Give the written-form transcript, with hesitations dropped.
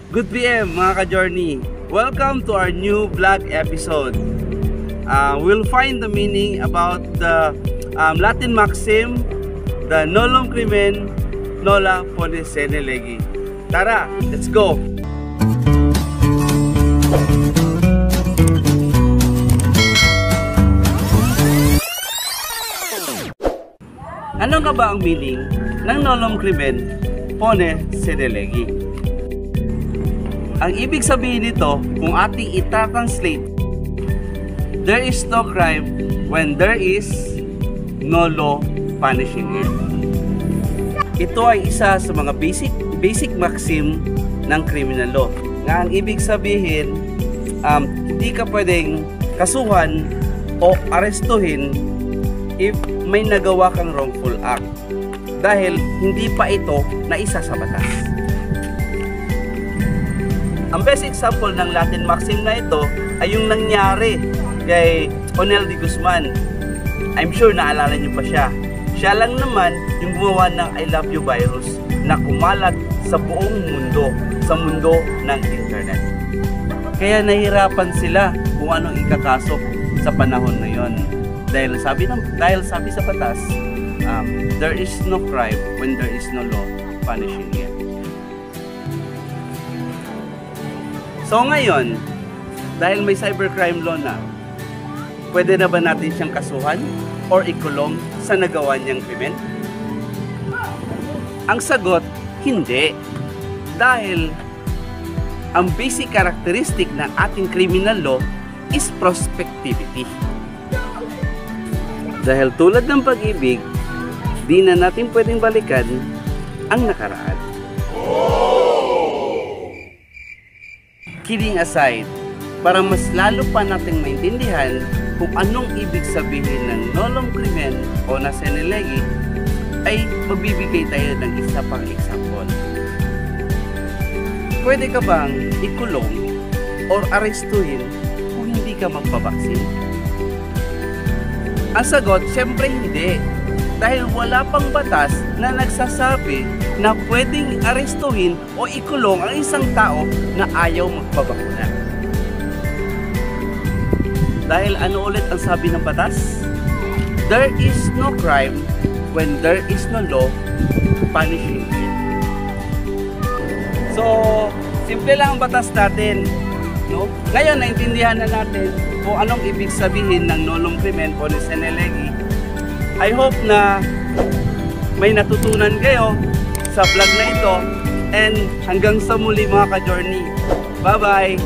Good PM mga ka-journey. Welcome to our new vlog episode. We'll find the meaning about the Latin maxim, the Nolum crimen, nola pone sine legi. Tara, let's go! Ano nga ba ang meaning ng Nolum crimen, pone sine legi? Ang ibig sabihin nito, kung ating itatranslate, there is no crime when there is no law punishing it. Ito ay isa sa mga basic maxim ng criminal law. Nga ang ibig sabihin, hindi ka pwedeng kasuhan o arestuhin if may nagawa kang wrongful act dahil hindi pa ito naisa sa batas. Ang best example ng Latin maxim na ito ay yung nangyari kay Onel de Guzman. I'm sure naalala niyo pa siya. Siya lang naman yung gumawa ng I love you virus na kumalat sa buong mundo, sa mundo ng internet. Kaya nahirapan sila kung anong ikakasok sa panahon na yon. Dahil sabi sa batas, there is no crime when there is no law punishing it. So ngayon, dahil may cybercrime law na, pwede na ba natin siyang kasuhan or ikulong sa nagawa niyang krimen? Ang sagot, hindi. Dahil ang basic characteristic ng ating criminal law is prospectivity. Dahil tulad ng pag-ibig, di na natin pwedeng balikan ang nakaraan. Kidding aside, para mas lalo pa nating maintindihan kung anong ibig sabihin ng Nolum crimen o na sine legi, ay magbibigay tayo ng isa pang example. Pwede ka bang ikulong or arestuhin kung hindi ka magpabaksin? Ang sagot, syempre hindi. Dahil wala pang batas na nagsasabi na pwedeng arestuhin o ikulong ang isang tao na ayaw magpabakuna. Dahil ano ulit ang sabi ng batas? There is no crime when there is no law punishing it. So, simple lang ang batas natin. No? Ngayon, naintindihan na natin kung anong ibig sabihin ng Nolum crimen o sine legi. I hope na may natutunan kayo sa vlog na ito, and hanggang sa muli mga ka-journey. Bye-bye!